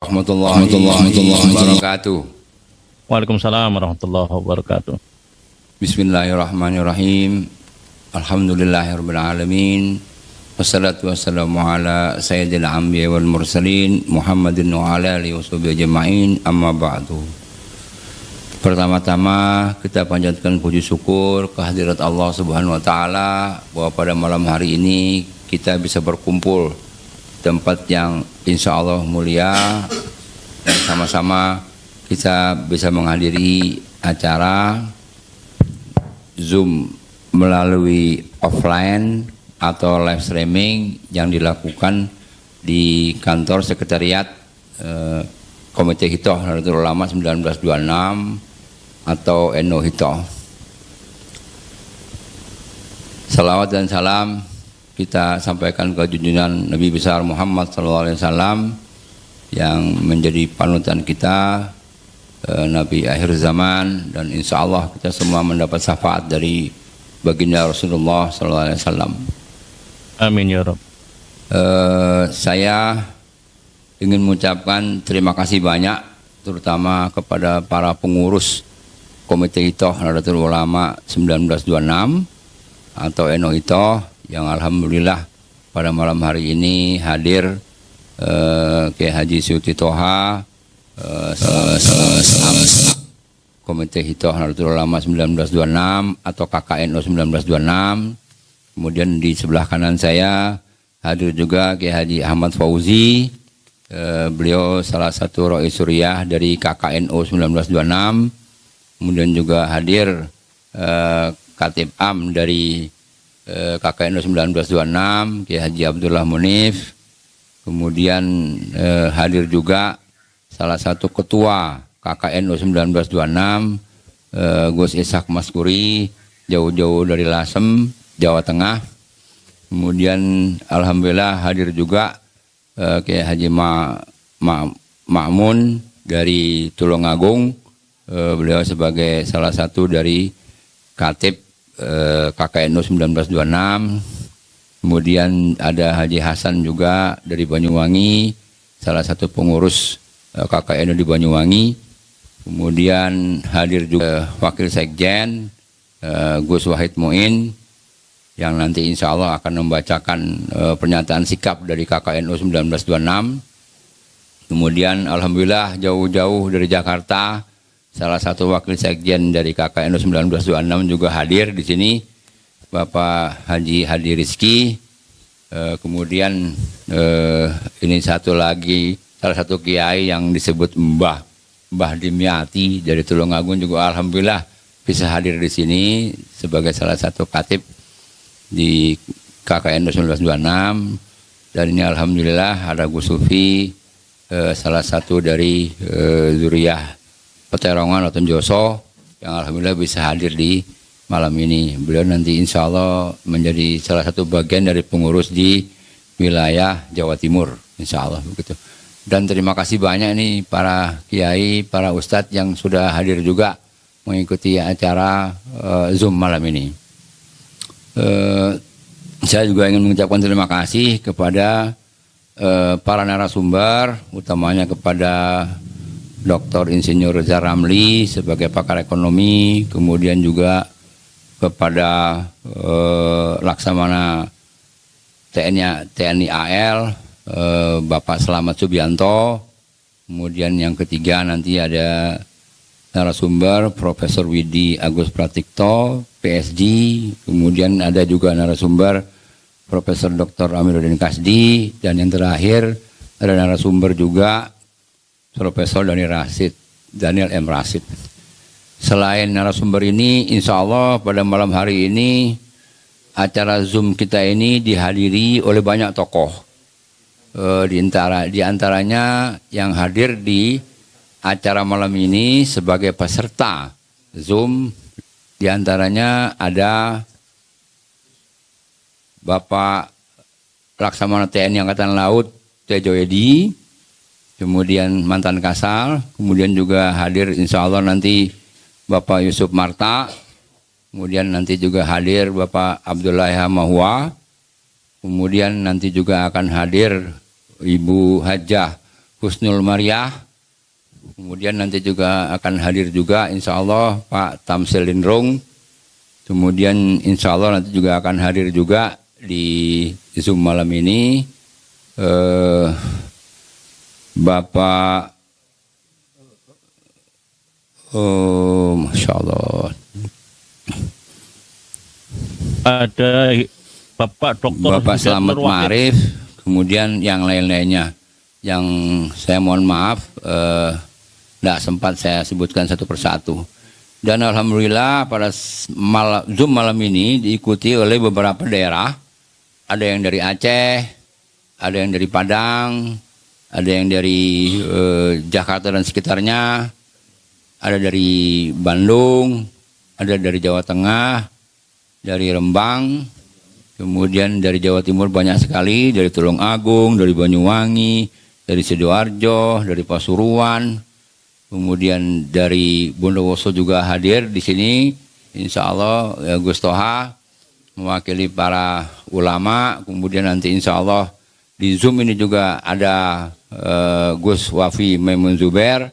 Warahmatullahi wabarakatuh. Waalaikumsalam warahmatullahi wabarakatuh. Bismillahirrahmanirrahim. Alhamdulillahirabbil alamin. Wassalatu wassalamu ala sayyidil anbiya wal mursalin Muhammadin wa ala alihi washabihi ajma'in. Amma ba'du. Pertama-tama kita panjatkan puji syukur kehadirat Allah Subhanahu wa taala bahwa pada malam hari ini kita bisa berkumpul tempat yang insya Allah mulia dan sama-sama kita bisa menghadiri acara Zoom melalui offline atau live streaming yang dilakukan di kantor sekretariat Komite Hitoh Nahdlatul Ulama 1926 atau NU Hitoh. Salawat dan salam kita sampaikan ke junjungan Nabi besar Muhammad SAW yang menjadi panutan kita, Nabi akhir zaman, dan insya Allah kita semua mendapat syafaat dari baginda Rasulullah SAW. Amin ya Rabb. Saya ingin mengucapkan terima kasih banyak terutama kepada para pengurus Komite Hitoh Nahdlatul Ulama 1926 atau NU Hitoh yang alhamdulillah pada malam hari ini hadir Kiai Haji Suyuti Toha, Komite Hitoh Nahdlatul Ulama 1926 atau KKNU 1926. Kemudian di sebelah kanan saya hadir juga Kiai Haji Ahmad Fauzi, beliau salah satu Rois Suriah dari KKNU 1926. Kemudian juga hadir Khatib Am dari KKNU 1926 Kiai Haji Abdullah Munif. Kemudian hadir juga salah satu ketua KKNU 1926 Gus Ishak Maskuri, jauh-jauh dari Lasem, Jawa Tengah. Kemudian alhamdulillah hadir juga Kiai Haji Ma'mun dari Tulungagung. Beliau sebagai salah satu dari Khatib KKNU 1926. Kemudian ada Haji Hasan juga dari Banyuwangi, salah satu pengurus KKNU di Banyuwangi. Kemudian hadir juga Wakil Sekjen Gus Wahid Muin yang nanti insya Allah akan membacakan pernyataan sikap dari KKNU 1926. Kemudian alhamdulillah jauh-jauh dari Jakarta salah satu Wakil Sekjen dari KKNU 1926 juga hadir di sini, Bapak Haji Hadi Rizki. Kemudian ini satu lagi, salah satu kiai yang disebut Mbah Dimyati dari Tulungagung juga alhamdulillah bisa hadir di sini sebagai salah satu khatib di KKNU 1926. Dan ini alhamdulillah ada Gus Sufi, salah satu dari zuriyah Peterongan atau Joso yang alhamdulillah bisa hadir di malam ini. Beliau nanti insya Allah menjadi salah satu bagian dari pengurus di wilayah Jawa Timur, insya Allah begitu. Dan terima kasih banyak nih para kiai, para ustadz yang sudah hadir juga mengikuti acara Zoom malam ini. Saya juga ingin mengucapkan terima kasih kepada para narasumber, utamanya kepada Dr. Insinyur Reza Ramli sebagai pakar ekonomi, kemudian juga kepada Laksamana TNI AL, Bapak Slamet Subianto. Kemudian yang ketiga nanti ada narasumber Profesor Widi Agus Pratikto, PSG. Kemudian ada juga narasumber Profesor Dr. Amiruddin Kasdi. Dan yang terakhir ada narasumber juga Profesor Daniel M. Rasid. Selain narasumber ini, insya Allah pada malam hari ini acara Zoom kita ini dihadiri oleh banyak tokoh. Di antaranya yang hadir di acara malam ini sebagai peserta Zoom, di antaranya ada Bapak Laksamana TNI Angkatan Laut Tejo Edi, kemudian mantan Kasal, kemudian juga hadir insya Allah nanti Bapak Yusuf Marta, kemudian nanti juga hadir Bapak Abdullah Mahwa, kemudian nanti juga akan hadir Ibu Hajah Husnul Mariah. Kemudian nanti juga akan hadir juga insya Allah Pak Tamsil Lindrung. Kemudian insya Allah nanti juga akan hadir juga di Zoom malam ini Bapak Masya Allah. Ada Bapak Dr. Bapak Hidayat Slamet Nurwahid. Ma'arif, kemudian yang lain-lainnya. Yang saya mohon maaf, tidak sempat saya sebutkan satu persatu. Dan Alhamdulillah pada Zoom malam ini diikuti oleh beberapa daerah. Ada yang dari Aceh, ada yang dari Padang, ada yang dari Jakarta dan sekitarnya, ada dari Bandung, ada dari Jawa Tengah, dari Rembang, kemudian dari Jawa Timur banyak sekali, dari Tulung Agung, dari Banyuwangi, dari Sidoarjo, dari Pasuruan, kemudian dari Bondowoso juga hadir di sini. Insya Allah Gus Toha mewakili para ulama. Kemudian nanti insya Allah di Zoom ini juga ada Gus Wafi Maimun Zubair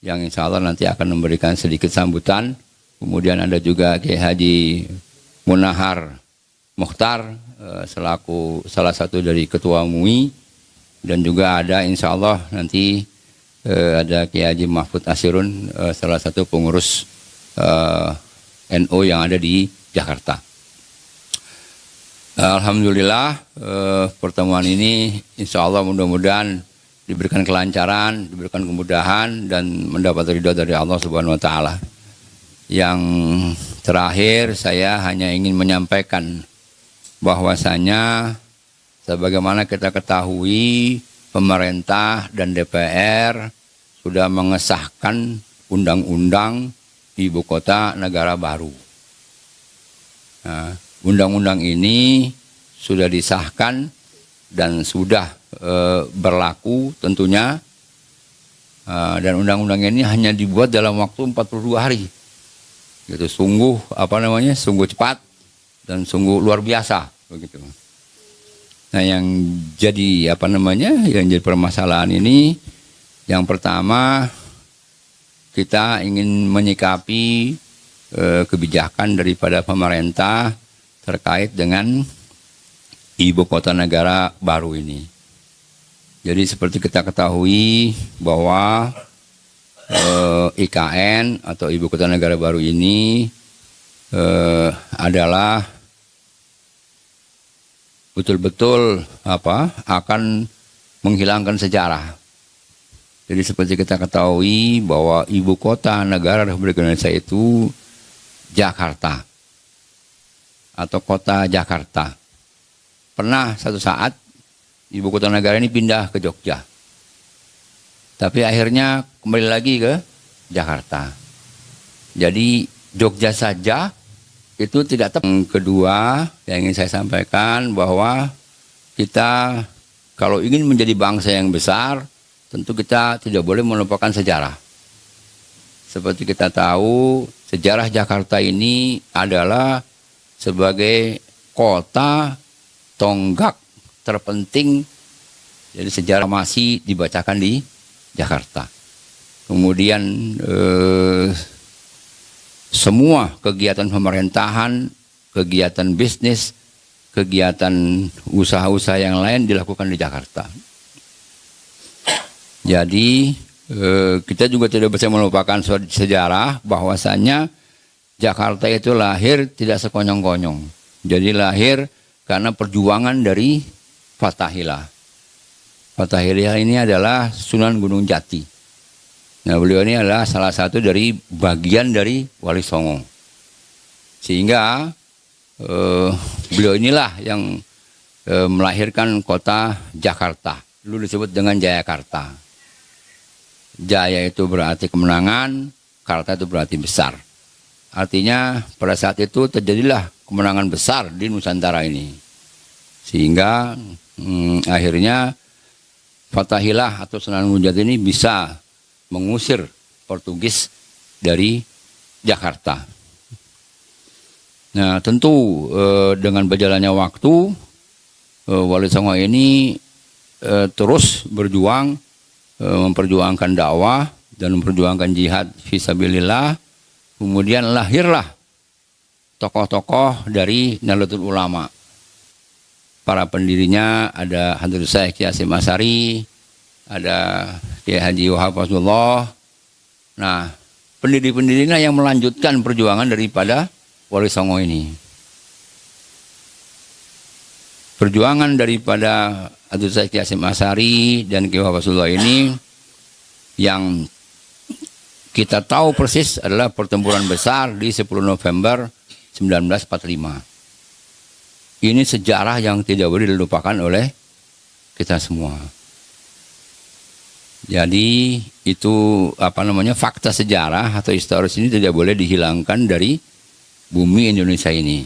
yang insya Allah nanti akan memberikan sedikit sambutan. Kemudian ada juga Kiai Haji Munahar Mukhtar selaku salah satu dari Ketua MUI. Dan juga ada insya Allah nanti ada Kiai Haji Mahfud Asirun, salah satu pengurus NU yang ada di Jakarta. Alhamdulillah pertemuan ini insya Allah mudah-mudahan diberikan kelancaran, diberikan kemudahan dan mendapat ridho dari Allah Subhanahu Wa Taala. Yang terakhir saya hanya ingin menyampaikan bahwasanya sebagaimana kita ketahui, pemerintah dan DPR sudah mengesahkan undang-undang Ibu Kota Negara Baru. Nah, undang-undang ini sudah disahkan dan sudah berlaku tentunya. Dan undang-undang ini hanya dibuat dalam waktu 42 hari. Gitu, sungguh sungguh cepat dan sungguh luar biasa begitu. Nah, yang jadi yang jadi permasalahan ini, yang pertama kita ingin menyikapi kebijakan daripada pemerintah terkait dengan Ibu Kota Negara Baru ini. Jadi seperti kita ketahui bahwa IKN atau Ibu Kota Negara Baru ini adalah betul-betul akan menghilangkan sejarah. Jadi seperti kita ketahui bahwa Ibu Kota Negara Republik Indonesia itu Jakarta atau Kota Jakarta. Pernah satu saat Ibu Kota Negara ini pindah ke Jogja. Tapi akhirnya kembali lagi ke Jakarta. Jadi Jogja saja itu tidak tepat. Yang kedua yang ingin saya sampaikan bahwa kita kalau ingin menjadi bangsa yang besar, tentu kita tidak boleh melupakan sejarah. Seperti kita tahu, sejarah Jakarta ini adalah sebagai kota tonggak terpenting. Jadi sejarah masih dibacakan di Jakarta. Kemudian semua kegiatan pemerintahan, kegiatan bisnis, kegiatan usaha-usaha yang lain dilakukan di Jakarta. Jadi kita juga tidak bisa melupakan sejarah bahwasannya Jakarta itu lahir tidak sekonyong-konyong. Jadi lahir karena perjuangan dari Fathahillah. Fathahillah ini adalah Sunan Gunung Jati. Nah, beliau ini adalah salah satu dari bagian dari Wali Songo. Sehingga beliau inilah yang melahirkan kota Jakarta. Dulu disebut dengan Jayakarta. Jaya itu berarti kemenangan, Karta itu berarti besar. Artinya pada saat itu terjadilah kemenangan besar di Nusantara ini. Sehingga akhirnya Fathahillah atau Sunan Gunung Jati ini bisa mengusir Portugis dari Jakarta. Nah, tentu dengan berjalannya waktu Wali Songo ini terus berjuang memperjuangkan dakwah dan memperjuangkan jihad fisabilillah. Kemudian lahirlah tokoh-tokoh dari Nahdlatul Ulama. Para pendirinya ada Hadratus Syekh Kiai Hasyim Asy'ari, ada Kiai Haji Wahab Fazlullah. Nah, pendiri-pendirinya yang melanjutkan perjuangan daripada Wali Songo ini. Perjuangan daripada Hadratus Syekh Kiai Hasyim Asy'ari dan Kiai Wahab Fazlullah ini yang kita tahu persis adalah pertempuran besar di 10 November 1945. Ini sejarah yang tidak boleh dilupakan oleh kita semua. Jadi itu fakta sejarah atau historis ini tidak boleh dihilangkan dari bumi Indonesia ini.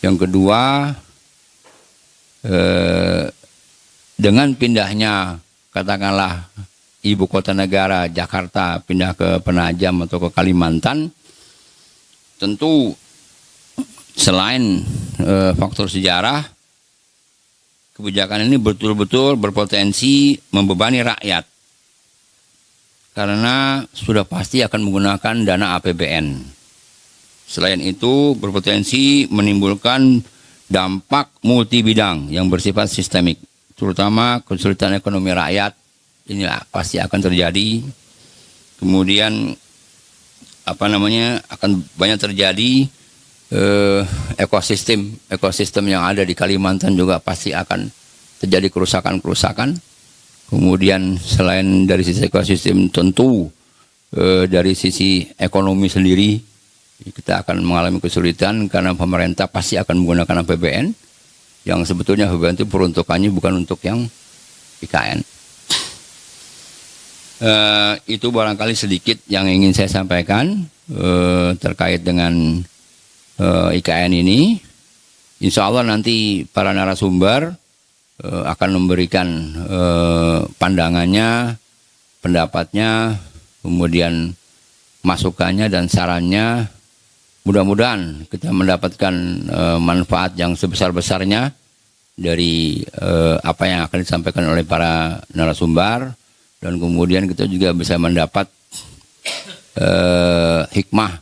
Yang kedua, dengan pindahnya katakanlah ibu kota negara Jakarta pindah ke Penajam atau ke Kalimantan, tentu selain faktor sejarah, kebijakan ini betul-betul berpotensi membebani rakyat karena sudah pasti akan menggunakan dana APBN. Selain itu berpotensi menimbulkan dampak multi bidang yang bersifat sistemik, terutama kesulitan ekonomi rakyat. Ini pasti akan terjadi. Kemudian akan banyak terjadi ekosistem yang ada di Kalimantan juga pasti akan terjadi kerusakan. Kemudian selain dari sisi ekosistem, tentu dari sisi ekonomi sendiri kita akan mengalami kesulitan karena pemerintah pasti akan menggunakan APBN yang sebetulnya APBN itu peruntukannya bukan untuk yang IKN. Itu barangkali sedikit yang ingin saya sampaikan terkait dengan IKN ini. Insya Allah nanti para narasumber akan memberikan pandangannya, pendapatnya, kemudian masukannya dan sarannya. Mudah-mudahan kita mendapatkan manfaat yang sebesar-besarnya dari apa yang akan disampaikan oleh para narasumber. Dan kemudian kita juga bisa mendapat hikmah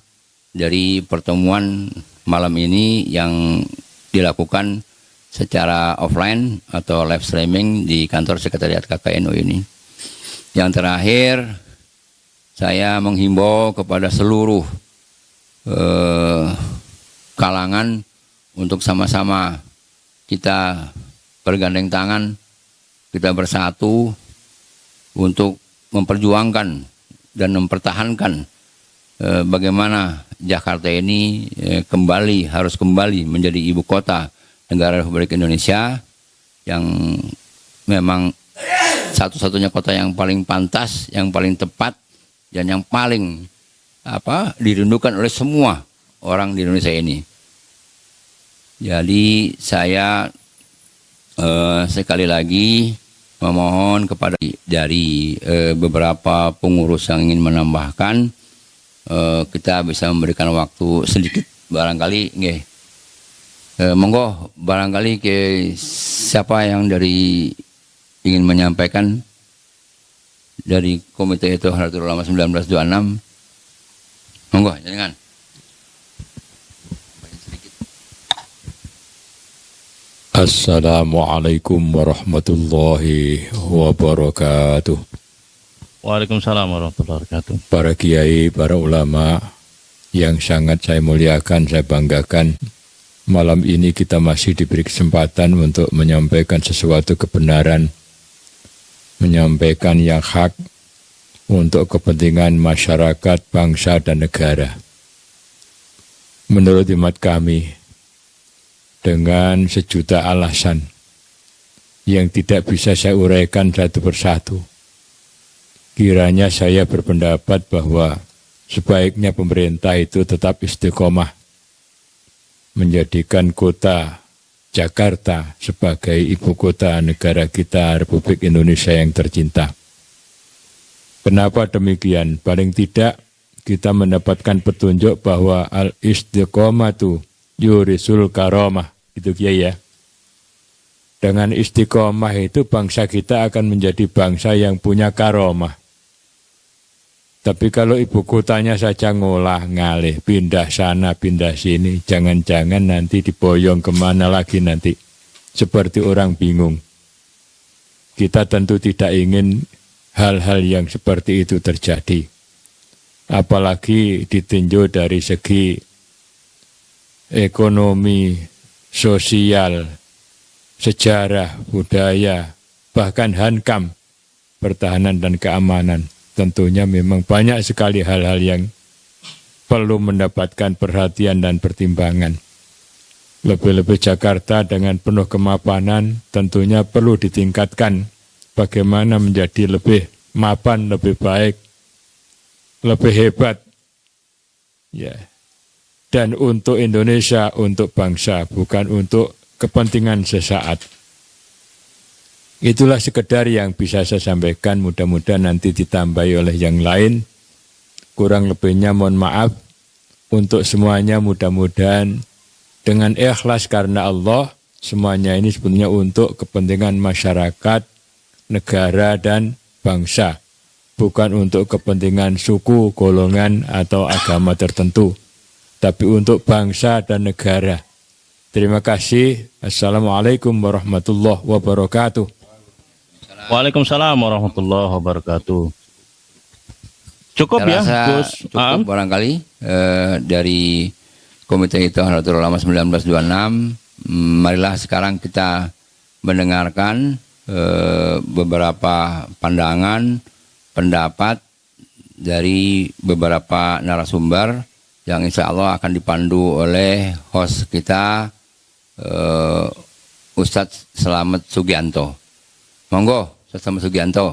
dari pertemuan malam ini yang dilakukan secara offline atau live streaming di kantor sekretariat KKNU ini. Yang terakhir, saya menghimbau kepada seluruh kalangan untuk sama-sama kita bergandeng tangan, kita bersatu untuk memperjuangkan dan mempertahankan bagaimana Jakarta ini harus kembali menjadi ibu kota negara Republik Indonesia yang memang satu-satunya kota yang paling pantas, yang paling tepat, dan yang paling dirindukan oleh semua orang di Indonesia ini. Jadi saya sekali lagi memohon kepada dari beberapa pengurus yang ingin menambahkan, kita bisa memberikan waktu sedikit barangkali. Monggo barangkali ke siapa yang ingin menyampaikan dari komite itu Nahdlatul Ulama 1926. Monggo, jangan. Assalamualaikum warahmatullahi wabarakatuh. Waalaikumsalam warahmatullahi wabarakatuh. Para kiai, para ulama yang sangat saya muliakan, saya banggakan, malam ini kita masih diberi kesempatan untuk menyampaikan sesuatu kebenaran, menyampaikan yang hak untuk kepentingan masyarakat, bangsa, dan negara. Menurut hemat kami, dengan sejuta alasan yang tidak bisa saya uraikan satu persatu, kiranya saya berpendapat bahwa sebaiknya pemerintah itu tetap istiqomah menjadikan kota Jakarta sebagai ibu kota negara kita, Republik Indonesia yang tercinta. Kenapa demikian? Paling tidak kita mendapatkan petunjuk bahwa al-istiqomatu yurisul karomah, itu Kiai ya. Dengan istiqomah itu bangsa kita akan menjadi bangsa yang punya karomah. Tapi kalau ibu kotanya saja ngolah ngalih, pindah sana, pindah sini, jangan-jangan nanti diboyong kemana lagi nanti. Seperti orang bingung. Kita tentu tidak ingin hal-hal yang seperti itu terjadi. Apalagi ditinjau dari segi ekonomi, sosial, sejarah, budaya, bahkan hankam, pertahanan dan keamanan. Tentunya memang banyak sekali hal-hal yang perlu mendapatkan perhatian dan pertimbangan. Lebih-lebih Jakarta dengan penuh kemapanan tentunya perlu ditingkatkan bagaimana menjadi lebih mapan, lebih baik, lebih hebat. Ya. Dan untuk Indonesia, untuk bangsa, bukan untuk kepentingan sesaat. Itulah sekedar yang bisa saya sampaikan, mudah-mudahan nanti ditambahi oleh yang lain. Kurang lebihnya mohon maaf. Untuk semuanya mudah-mudahan dengan ikhlas karena Allah, semuanya ini sebenarnya untuk kepentingan masyarakat, negara dan bangsa. Bukan untuk kepentingan suku, golongan atau agama tertentu. Tapi untuk bangsa dan negara. Terima kasih. Assalamualaikum warahmatullahi wabarakatuh. Waalaikumsalam warahmatullahi wabarakatuh. Cukup ya, Gus. Cukup barangkali dari Komite Nahdlatul Ulama 1926. Marilah sekarang kita mendengarkan beberapa pandangan, pendapat dari beberapa narasumber yang insya Allah akan dipandu oleh host kita Ustadz Slamet Sugianto. Monggo, Ustadz Slamet Sugianto.